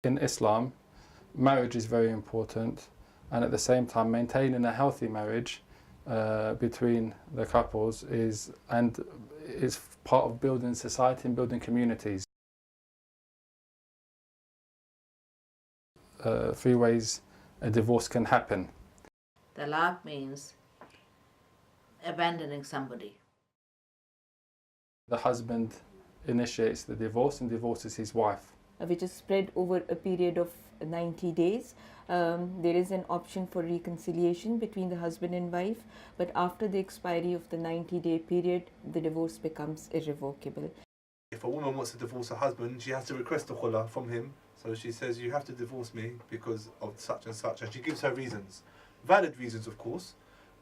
In Islam, marriage is very important, and at the same time maintaining a healthy marriage between the couples is part of building society and building communities. 3 ways a divorce can happen. Talaq means abandoning somebody. The husband initiates the divorce and divorces his wife, which is spread over a period of 90 days. There is an option for reconciliation between the husband and wife, but after the expiry of the 90-day period, the divorce becomes irrevocable. If a woman wants to divorce her husband, she has to request a khula from him. So she says, you have to divorce me because of such and such, and she gives her reasons. Valid reasons, of course.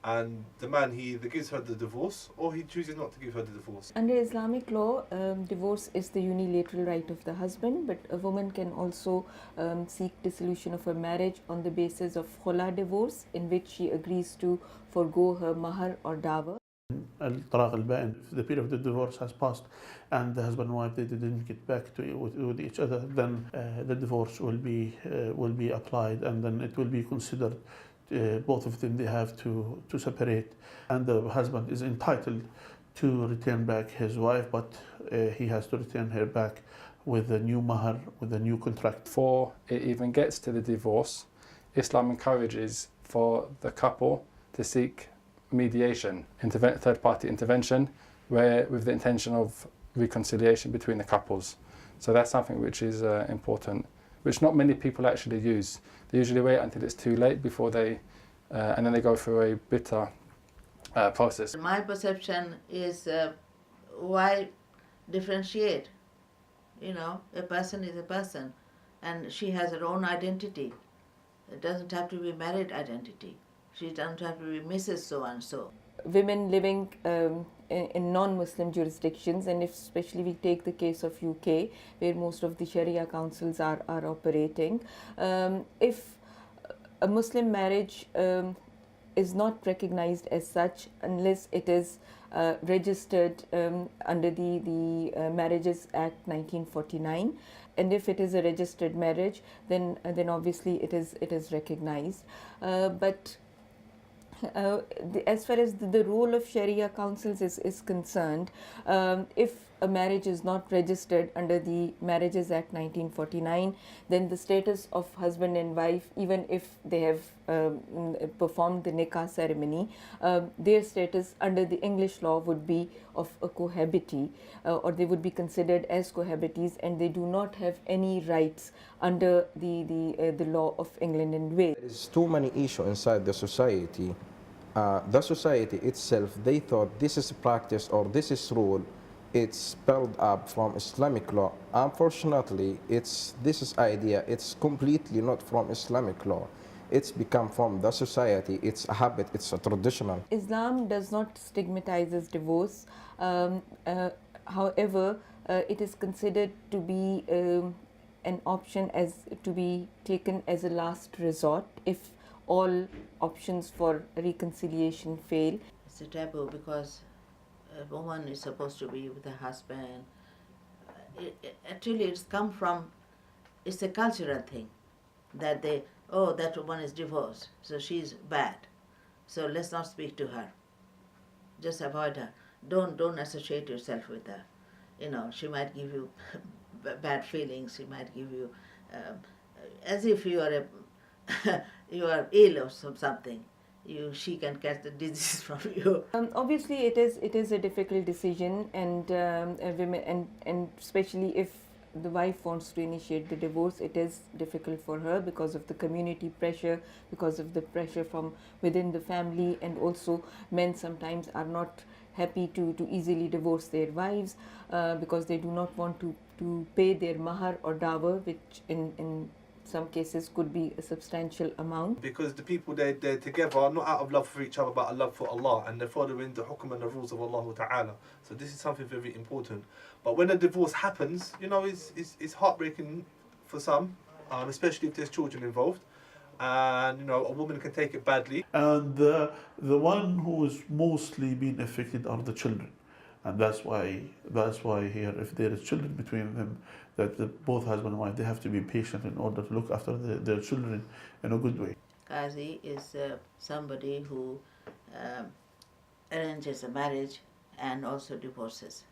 And the man, he either gives her the divorce or he chooses not to give her the divorce. Under Islamic law, divorce is the unilateral right of the husband, but a woman can also seek dissolution of her marriage on the basis of khula divorce, in which she agrees to forgo her mahar or dawah. الطلاق البائن, if the period of the divorce has passed and the husband and wife they didn't get back with each other, then the divorce will be applied, and then it will be considered both of them they have to separate, and the husband is entitled to return back his wife, but he has to return her back with a new mahar, with a new contract. Before it even gets to the divorce, Islam encourages for the couple to seek mediation, third-party intervention, with the intention of reconciliation between the couples. So that's something which is important, which not many people actually use. They usually wait until it's too late before and then they go through a bitter process. My perception is, why differentiate? You know, a person is a person, and she has her own identity. It doesn't have to be married identity. She doesn't have to be Mrs. So-and-so. Women living in non-Muslim jurisdictions, and especially we take the case of UK, where most of the Sharia councils are operating, if a Muslim marriage is not recognized as such unless it is registered under the Marriages Act 1949, and if it is a registered marriage, then obviously it is recognized. But as far as the role of Sharia councils is concerned, if a marriage is not registered under the Marriages Act 1949, then the status of husband and wife, even if they have performed the nikah ceremony, their status under the English law would be of a cohabitee, or they would be considered as cohabitees, and they do not have any rights under the law of England and Wales. There is too many issues inside the society. The society itself, they thought this is practice or this is rule, it's built up from Islamic law. Unfortunately, this is idea, it's completely not from Islamic law. It's become from the society, it's a habit, it's a traditional. Islam does not stigmatize divorce. However, it is considered to be an option to be taken as a last resort if all options for reconciliation fail. It's a taboo because a woman is supposed to be with her husband. Actually, it's come from, it's a cultural thing that that woman is divorced, so she's bad. So let's not speak to her. Just avoid her. Don't associate yourself with her. You know, she might give you bad feelings. She might give you as if you are you are ill or something. She can catch the disease from you. Obviously, it is a difficult decision, and women, and especially if the wife wants to initiate the divorce, it is difficult for her because of the community pressure, because of the pressure from within the family, and also men sometimes are not happy to easily divorce their wives because they do not want to pay their mahar or dawah, which in some cases could be a substantial amount. Because the people, they're together not out of love for each other but a love for Allah, and they're following the hukm and the rules of Allah Ta'ala. So this is something very important. But when a divorce happens, you know, it's heartbreaking for some, especially if there's children involved. And, you know, a woman can take it badly. And the one who is mostly being affected are the children. and that's why here, if there is children between them, that both husband and wife, they have to be patient in order to look after their children in a good way. Qazi is somebody who arranges a marriage and also divorces.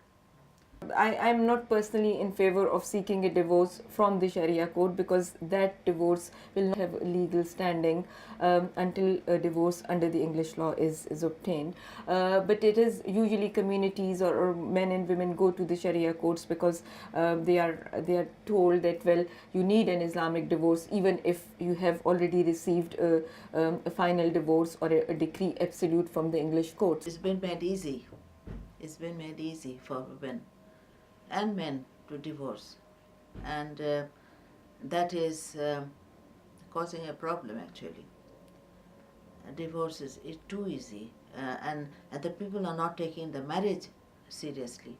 I'm not personally in favor of seeking a divorce from the Sharia code, because that divorce will not have legal standing until a divorce under the English law is obtained. But it is usually communities or men and women go to the Sharia courts because they are told that, well, you need an Islamic divorce even if you have already received a final divorce or a decree absolute from the English courts. It's been made easy. It's been made easy for women and men to divorce, and that is causing a problem actually. Divorce is too easy, and the people are not taking the marriage seriously.